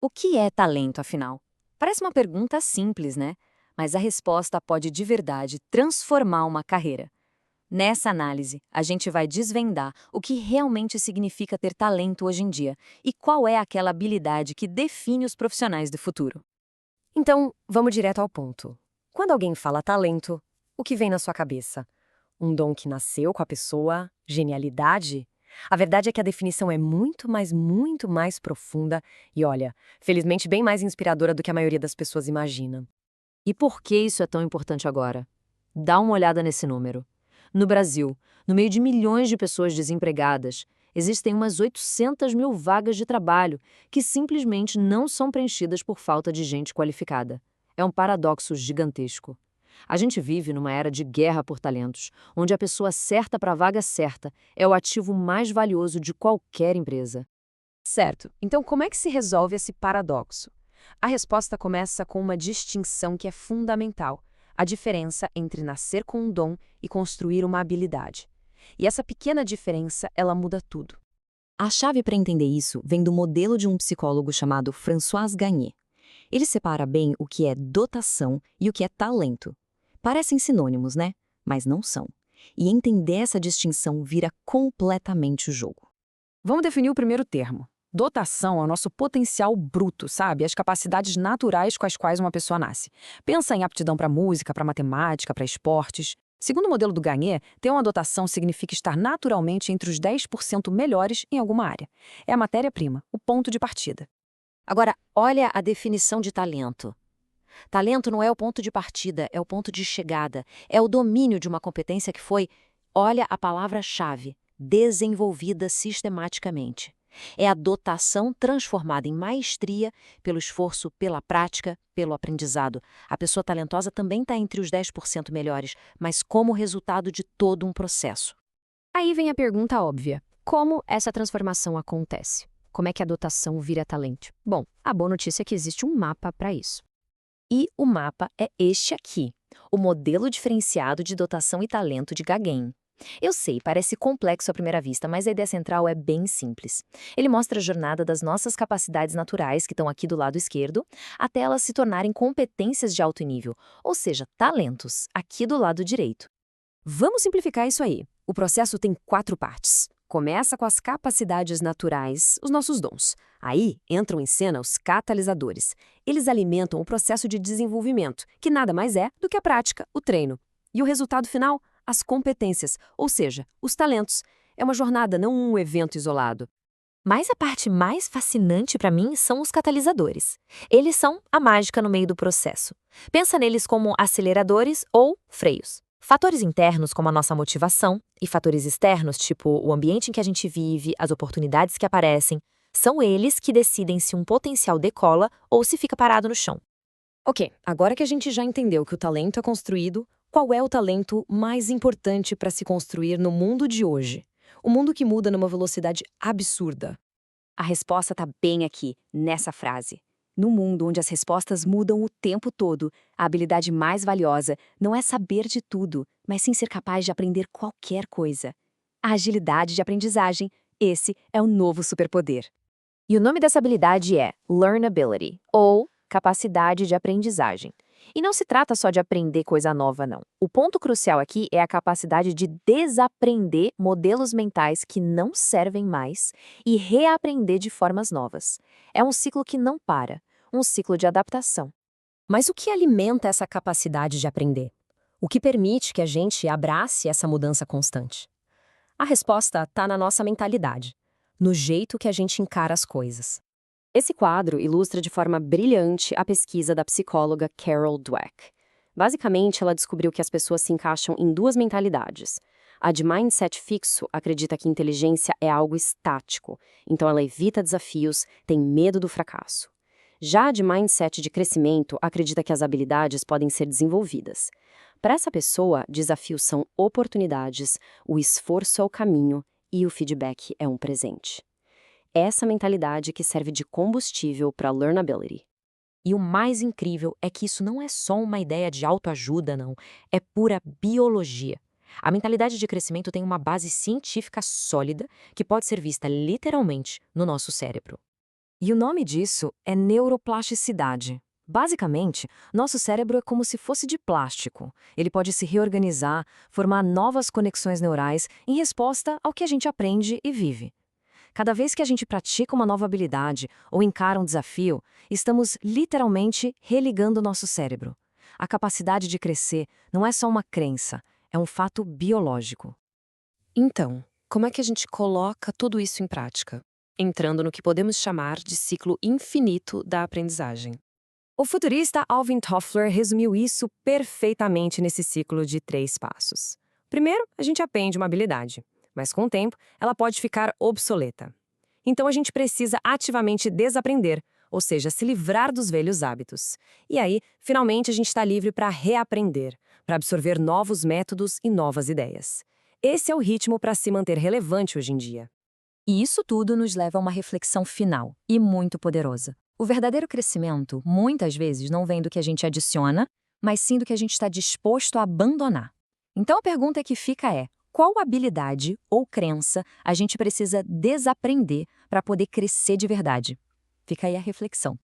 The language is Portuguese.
O que é talento, afinal? Parece uma pergunta simples, né? Mas a resposta pode de verdade transformar uma carreira. Nessa análise, a gente vai desvendar o que realmente significa ter talento hoje em dia e qual é aquela habilidade que define os profissionais do futuro. Então, vamos direto ao ponto. Quando alguém fala talento, o que vem na sua cabeça? Um dom que nasceu com a pessoa? Genialidade? A verdade é que a definição é muito mais profunda e, olha, felizmente bem mais inspiradora do que a maioria das pessoas imagina. E por que isso é tão importante agora? Dá uma olhada nesse número. No Brasil, no meio de milhões de pessoas desempregadas, existem umas 800 mil vagas de trabalho que simplesmente não são preenchidas por falta de gente qualificada. É um paradoxo gigantesco. A gente vive numa era de guerra por talentos, onde a pessoa certa para a vaga certa é o ativo mais valioso de qualquer empresa. Certo, então como é que se resolve esse paradoxo? A resposta começa com uma distinção que é fundamental: a diferença entre nascer com um dom e construir uma habilidade. E essa pequena diferença, ela muda tudo. A chave para entender isso vem do modelo de um psicólogo chamado François Gagné. Ele separa bem o que é dotação e o que é talento. Parecem sinônimos, né? Mas não são. E entender essa distinção vira completamente o jogo. Vamos definir o primeiro termo. Dotação é o nosso potencial bruto, sabe? As capacidades naturais com as quais uma pessoa nasce. Pensa em aptidão para música, para matemática, para esportes. Segundo o modelo do Gagné, ter uma dotação significa estar naturalmente entre os 10% melhores em alguma área. É a matéria-prima, o ponto de partida. Agora, olha a definição de talento. Talento não é o ponto de partida, é o ponto de chegada. É o domínio de uma competência que foi, olha a palavra-chave, desenvolvida sistematicamente. É a dotação transformada em maestria pelo esforço, pela prática, pelo aprendizado. A pessoa talentosa também está entre os 10% melhores, mas como resultado de todo um processo. Aí vem a pergunta óbvia: como essa transformação acontece? Como é que a dotação vira talento? Bom, a boa notícia é que existe um mapa para isso. E o mapa é este aqui, o modelo diferenciado de dotação e talento de Gaggen. Eu sei, parece complexo à primeira vista, mas a ideia central é bem simples. Ele mostra a jornada das nossas capacidades naturais, que estão aqui do lado esquerdo, até elas se tornarem competências de alto nível, ou seja, talentos, aqui do lado direito. Vamos simplificar isso aí. O processo tem 4 partes. Começa com as capacidades naturais, os nossos dons. Aí entram em cena os catalisadores. Eles alimentam o processo de desenvolvimento, que nada mais é do que a prática, o treino. E o resultado final? As competências, ou seja, os talentos. É uma jornada, não um evento isolado. Mas a parte mais fascinante para mim são os catalisadores. Eles são a mágica no meio do processo. Pensa neles como aceleradores ou freios. Fatores internos, como a nossa motivação, e fatores externos, tipo o ambiente em que a gente vive, as oportunidades que aparecem, são eles que decidem se um potencial decola ou se fica parado no chão. Ok, agora que a gente já entendeu que o talento é construído, qual é o talento mais importante para se construir no mundo de hoje? O mundo que muda numa velocidade absurda. A resposta está bem aqui, nessa frase. No mundo onde as respostas mudam o tempo todo, a habilidade mais valiosa não é saber de tudo, mas sim ser capaz de aprender qualquer coisa. A agilidade de aprendizagem, esse é o novo superpoder. E o nome dessa habilidade é Learnability, ou capacidade de aprendizagem. E não se trata só de aprender coisa nova, não. O ponto crucial aqui é a capacidade de desaprender modelos mentais que não servem mais e reaprender de formas novas. É um ciclo que não para, um ciclo de adaptação. Mas o que alimenta essa capacidade de aprender? O que permite que a gente abrace essa mudança constante? A resposta está na nossa mentalidade, no jeito que a gente encara as coisas. Esse quadro ilustra de forma brilhante a pesquisa da psicóloga Carol Dweck. Basicamente, ela descobriu que as pessoas se encaixam em 2 mentalidades. A de mindset fixo acredita que inteligência é algo estático, então ela evita desafios, tem medo do fracasso. Já a de mindset de crescimento acredita que as habilidades podem ser desenvolvidas. Para essa pessoa, desafios são oportunidades, o esforço é o caminho e o feedback é um presente. Essa mentalidade que serve de combustível para a learnability. E o mais incrível é que isso não é só uma ideia de autoajuda, não. É pura biologia. A mentalidade de crescimento tem uma base científica sólida que pode ser vista literalmente no nosso cérebro. E o nome disso é neuroplasticidade. Basicamente, nosso cérebro é como se fosse de plástico. Ele pode se reorganizar, formar novas conexões neurais em resposta ao que a gente aprende e vive. Cada vez que a gente pratica uma nova habilidade ou encara um desafio, estamos literalmente religando nosso cérebro. A capacidade de crescer não é só uma crença, é um fato biológico. Então, como é que a gente coloca tudo isso em prática? Entrando no que podemos chamar de ciclo infinito da aprendizagem. O futurista Alvin Toffler resumiu isso perfeitamente nesse ciclo de 3 passos. Primeiro, a gente aprende uma habilidade, mas com o tempo ela pode ficar obsoleta. Então a gente precisa ativamente desaprender, ou seja, se livrar dos velhos hábitos. E aí, finalmente, a gente está livre para reaprender, para absorver novos métodos e novas ideias. Esse é o ritmo para se manter relevante hoje em dia. E isso tudo nos leva a uma reflexão final, e muito poderosa. O verdadeiro crescimento, muitas vezes, não vem do que a gente adiciona, mas sim do que a gente está disposto a abandonar. Então a pergunta que fica é: qual habilidade ou crença a gente precisa desaprender para poder crescer de verdade? Fica aí a reflexão.